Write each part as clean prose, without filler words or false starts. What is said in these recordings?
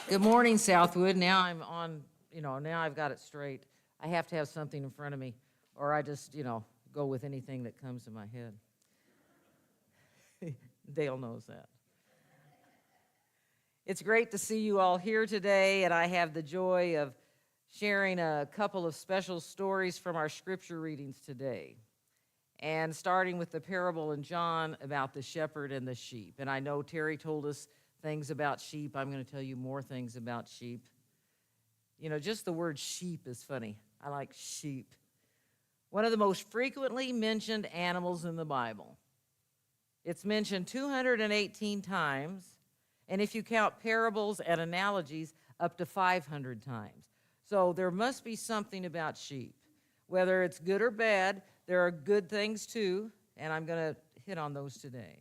Good morning, Southwood. Now I'm on, now I've got it straight. I have to have something in front of me, or I just, go with anything that comes to my head. Dale knows that. It's great to see you all here today, and I have the joy of sharing a couple of special stories from our scripture readings today. And starting with the parable in John about the shepherd and the sheep. And I know Terry told us things about sheep. I'm going to tell you more things about sheep. Just the word sheep is funny. I like sheep. One of the most frequently mentioned animals in the Bible. It's mentioned 218 times, and if you count parables and analogies, up to 500 times. So there must be something about sheep. Whether it's good or bad, there are good things too, and I'm going to hit on those today.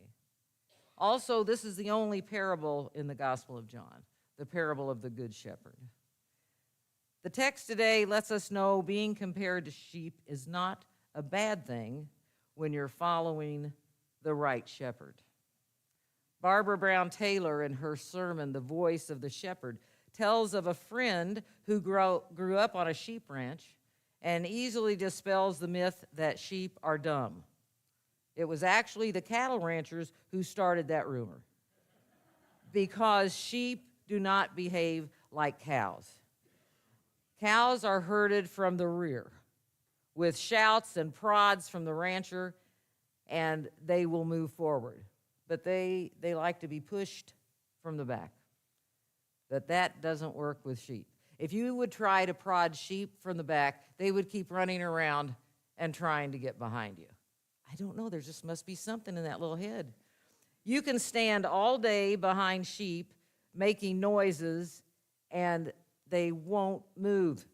Also, this is the only parable in the Gospel of John, the parable of the Good Shepherd. The text today lets us know being compared to sheep is not a bad thing when you're following the right shepherd. Barbara Brown Taylor, in her sermon, The Voice of the Shepherd, tells of a friend who grew up on a sheep ranch and easily dispels the myth that sheep are dumb. It was actually the cattle ranchers who started that rumor, because sheep do not behave like cows. Cows are herded from the rear with shouts and prods from the rancher, and they will move forward. But they like to be pushed from the back. But that doesn't work with sheep. If you would try to prod sheep from the back, they would keep running around and trying to get behind you. I don't know, there just must be something in that little head. You can stand all day behind sheep making noises, and they won't move.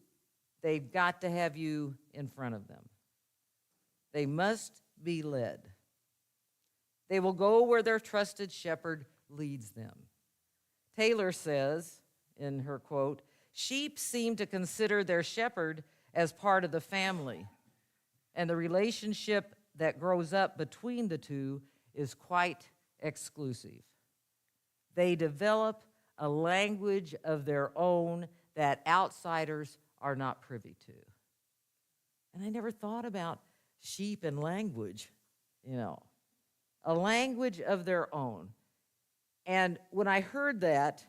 They've got to have you in front of them. They must be led. They will go where their trusted shepherd leads them. Taylor says, in her quote, "Sheep seem to consider their shepherd as part of the family, and the relationship that grows up between the two is quite exclusive. They develop a language of their own that outsiders are not privy to." And I never thought about sheep and language, a language of their own. And when I heard that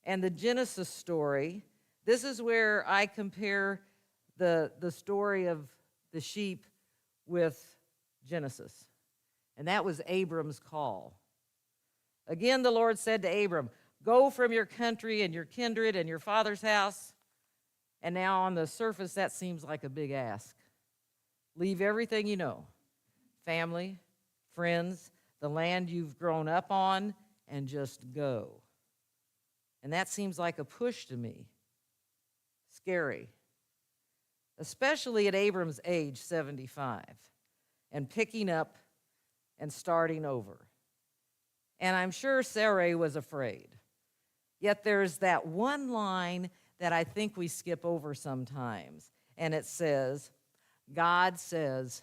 and the Genesis story, this is where I compare the story of the sheep with Genesis. And that was Abram's call. Again, the Lord said to Abram, "Go from your country and your kindred and your father's house." And now on the surface, that seems like a big ask. Leave everything you know, family, friends, the land you've grown up on, and just go. And that seems like a push to me. Scary. Especially at Abram's age, 75, and picking up and starting over. And I'm sure Sarai was afraid. Yet there's that one line that I think we skip over sometimes, and it says, God says,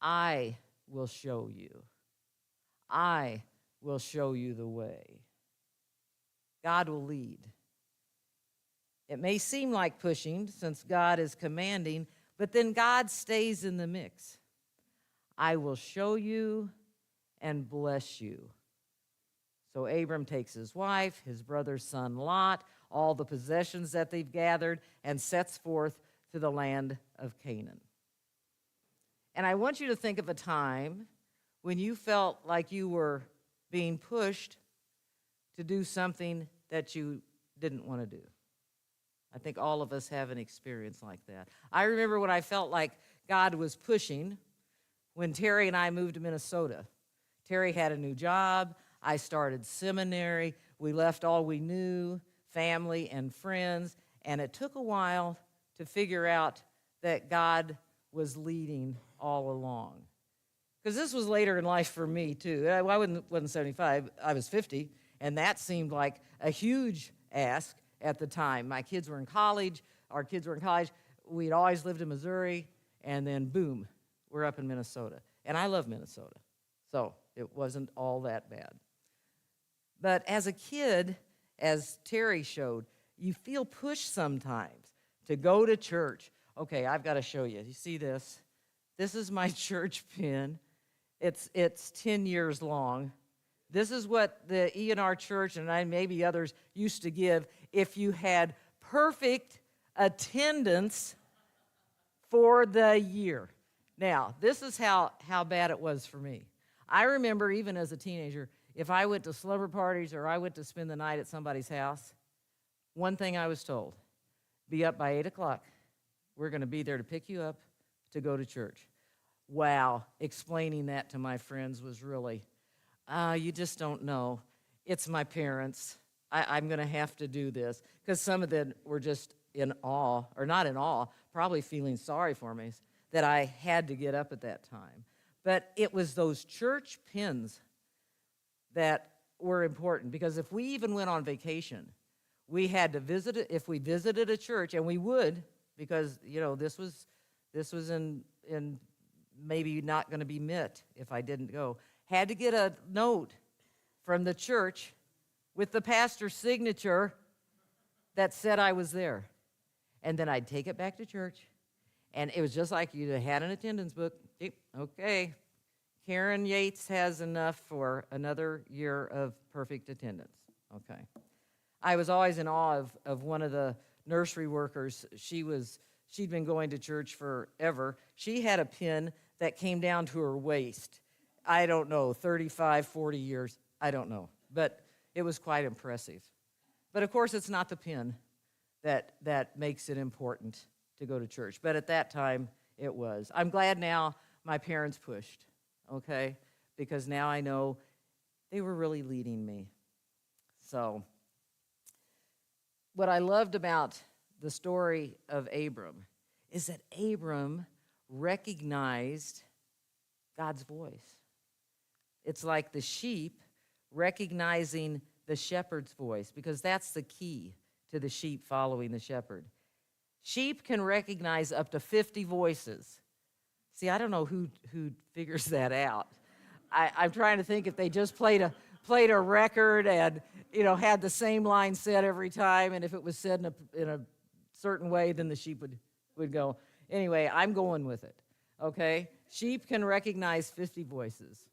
"I will show you. I will show you the way." God will lead. It may seem like pushing since God is commanding, but then God stays in the mix. "I will show you and bless you." So Abram takes his wife, his brother's son Lot, all the possessions that they've gathered, and sets forth to the land of Canaan. And I want you to think of a time when you felt like you were being pushed to do something that you didn't want to do. I think all of us have an experience like that. I remember when I felt like God was pushing when Terry and I moved to Minnesota. Terry had a new job. I started seminary. We left all we knew, family and friends, and it took a while to figure out that God was leading all along. Because this was later in life for me, too. I wasn't 75. I was 50, and that seemed like a huge ask at the time. My kids were in college. Our kids were in college. We'd always lived in Missouri, and then, boom, we're up in Minnesota. And I love Minnesota, so it wasn't all that bad. But as a kid, as Terry showed, you feel pushed sometimes to go to church. Okay, I've got to show you. You see this? This is my church pin. It's 10 years long. This is what the ENR Church and maybe others used to give if you had perfect attendance for the year. Now, this is how bad it was for me. I remember even as a teenager, if I went to slumber parties or I went to spend the night at somebody's house, one thing I was told, be up by 8 o'clock. We're going to be there to pick you up to go to church. Wow, explaining that to my friends was really, you just don't know. It's my parents. I'm going to have to do this. Because some of them were just in awe, or not in awe, probably feeling sorry for me that I had to get up at that time. But it was those church pins that were important, because if we even went on vacation, we had to visit it. If we visited a church, and we would, because this was in maybe not going to be met if I didn't go, had to get a note from the church with the pastor's signature that said I was there. And then I'd take it back to church, and it was just like you had an attendance book. Okay, Karen Yates has enough for another year of perfect attendance. Okay. I was always in awe of one of the nursery workers. She'd been going to church forever. She had a pin that came down to her waist. I don't know, 35, 40 years. I don't know. But it was quite impressive. But of course, it's not the pin that makes it important to go to church. But at that time, it was. I'm glad now my parents pushed, okay? Because now I know they were really leading me. So what I loved about the story of Abram is that Abram recognized God's voice. It's like the sheep recognizing the shepherd's voice, because that's the key to the sheep following the shepherd. Sheep can recognize up to 50 voices. See, I don't know who figures that out. I'm trying to think if they just played a record and had the same line said every time, and if it was said in a certain way, then the sheep would go. Anyway, I'm going with it, okay? Sheep can recognize 50 voices.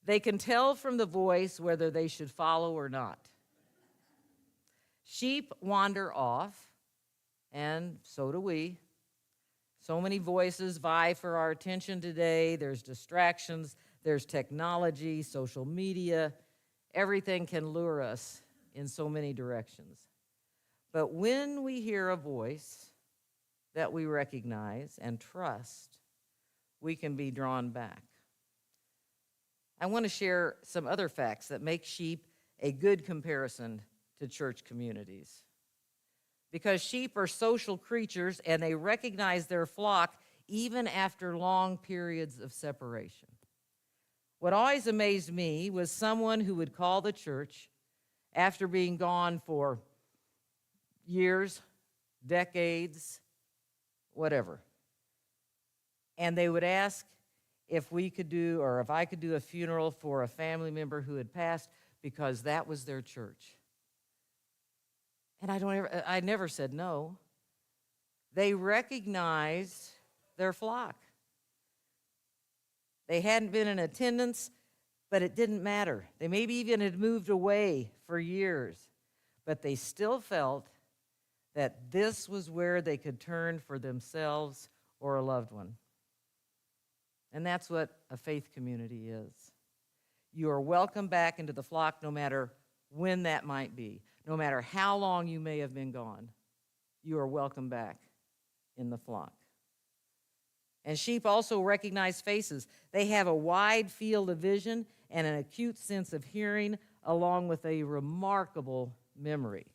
They can tell from the voice whether they should follow or not. Sheep wander off, and so do we. So many voices vie for our attention today. There's distractions, there's technology, social media. Everything can lure us in so many directions. But when we hear a voice that we recognize and trust, we can be drawn back. I want to share some other facts that make sheep a good comparison to church communities. Because sheep are social creatures and they recognize their flock even after long periods of separation. What always amazed me was someone who would call the church after being gone for years, decades, whatever. And they would ask if we could do, or if I could do a funeral for a family member who had passed, because that was their church. And I never said no. They recognized their flock. They hadn't been in attendance, but it didn't matter. They maybe even had moved away for years, but they still felt that this was where they could turn for themselves or a loved one. And that's what a faith community is. You are welcome back into the flock no matter when that might be. No matter how long you may have been gone, you are welcome back in the flock. And sheep also recognize faces. They have a wide field of vision and an acute sense of hearing, along with a remarkable memory.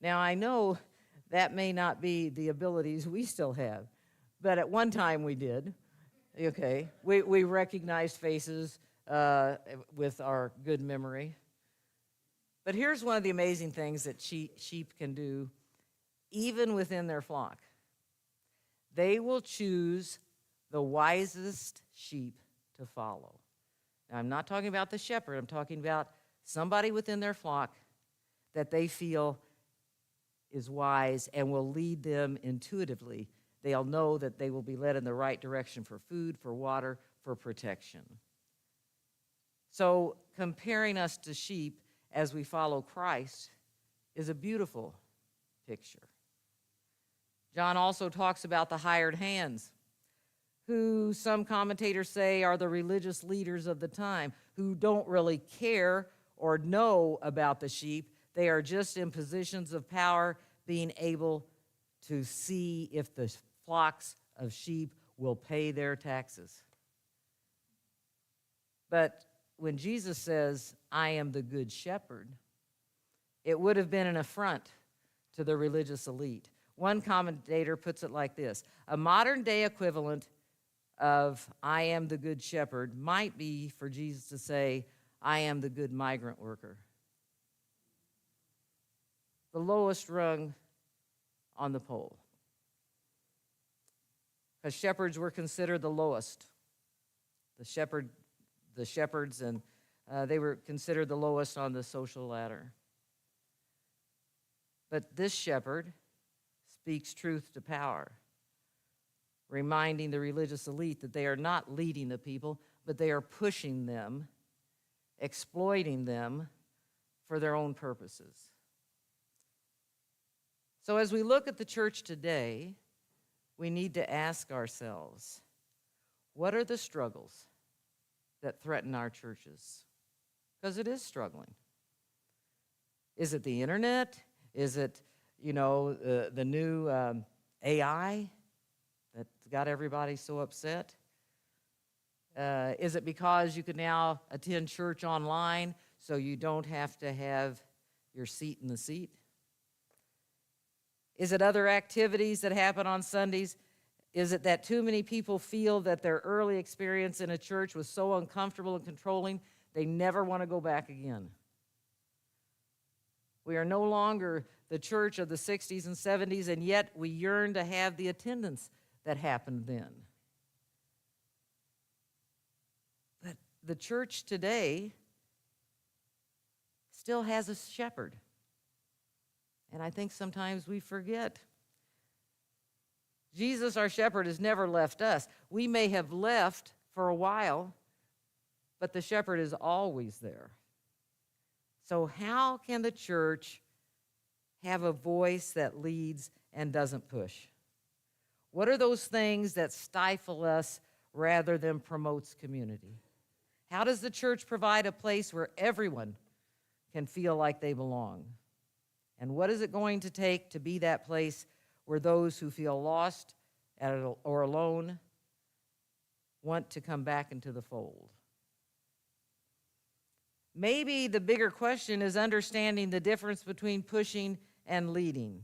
Now, I know that may not be the abilities we still have, but at one time we did. Okay, we recognized faces with our good memory. But here's one of the amazing things that sheep can do, even within their flock. They will choose the wisest sheep to follow. Now, I'm not talking about the shepherd. I'm talking about somebody within their flock that they feel is wise and will lead them intuitively. They'll know that they will be led in the right direction for food, for water, for protection. So comparing us to sheep as we follow Christ is a beautiful picture. John also talks about the hired hands, who some commentators say are the religious leaders of the time, who don't really care or know about the sheep. They are just in positions of power, being able to see if the flocks of sheep will pay their taxes. But when Jesus says, I am the good shepherd, it would have been an affront to the religious elite. One commentator puts it like this: a modern day equivalent of I am the good shepherd might be for Jesus to say, I am the good migrant worker. The lowest rung on the pole. Because shepherds were considered the lowest. The shepherds, and they were considered the lowest on the social ladder. But this shepherd speaks truth to power, reminding the religious elite that they are not leading the people, but they are pushing them, exploiting them for their own purposes. So as we look at the church today, we need to ask ourselves, what are the struggles that threaten our churches? Because it is struggling. Is it the internet? Is it, the new AI that's got everybody so upset? Is it because you can now attend church online so you don't have to have your seat in the seat? Is it other activities that happen on Sundays? Is it that too many people feel that their early experience in a church was so uncomfortable and controlling, they never want to go back again? We are no longer the church of the 60s and 70s, and yet we yearn to have the attendance that happened then. But the church today still has a shepherd. And I think sometimes we forget. Jesus, our shepherd, has never left us. We may have left for a while, but the shepherd is always there. So how can the church have a voice that leads and doesn't push? What are those things that stifle us rather than promotes community? How does the church provide a place where everyone can feel like they belong? And what is it going to take to be that place where those who feel lost or alone want to come back into the fold? Maybe the bigger question is understanding the difference between pushing and leading.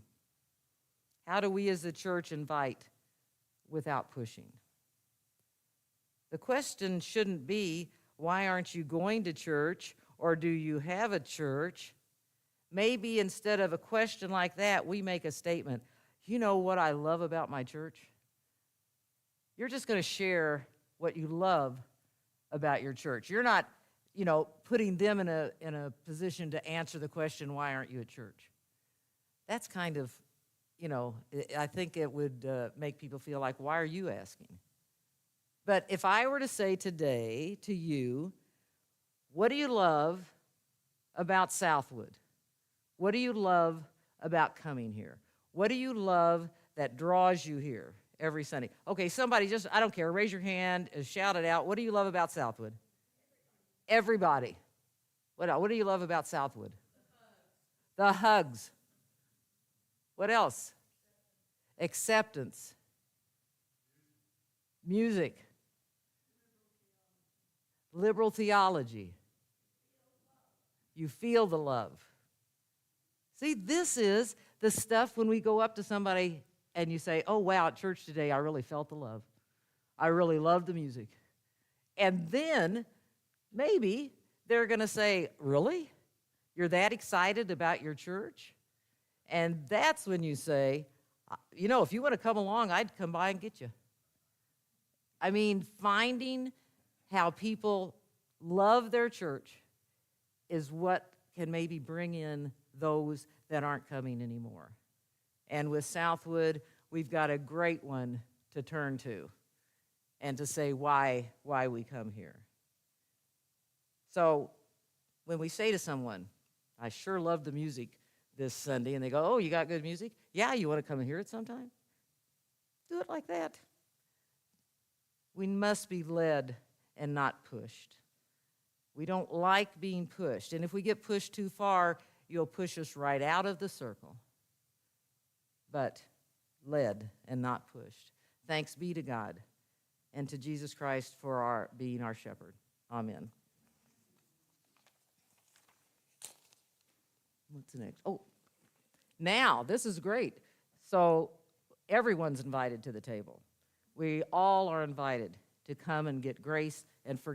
How do we as the church invite without pushing? The question shouldn't be, why aren't you going to church, or do you have a church? Maybe instead of a question like that, we make a statement. You know what I love about my church? You're just going to share what you love about your church. You're not, putting them in a position to answer the question, why aren't you at church? That's kind of, I think it would make people feel like, why are you asking? But if I were to say today to you, what do you love about Southwood? What do you love about coming here? What do you love that draws you here every Sunday? Okay, somebody I don't care, raise your hand, shout it out. What do you love about Southwood? Everybody. What do you love about Southwood? The hugs. What else? Acceptance. Music. Liberal theology. You feel the love. See, this is the stuff when we go up to somebody and you say, oh, wow, at church today, I really felt the love. I really loved the music. And then maybe they're going to say, really? You're that excited about your church? And that's when you say, if you want to come along, I'd come by and get you. I mean, finding how people love their church is what can maybe bring in those that aren't coming anymore. And with Southwood, we've got a great one to turn to and to say why we come here. So when we say to someone, I sure love the music this Sunday, and they go, oh, you got good music? Yeah, you want to come and hear it sometime? Do it like that. We must be led and not pushed. We don't like being pushed. And if we get pushed too far, you'll push us right out of the circle. But led and not pushed. Thanks be to God and to Jesus Christ for being our shepherd. Amen. What's next? Oh, now, this is great. So everyone's invited to the table. We all are invited to come and get grace and forgiveness.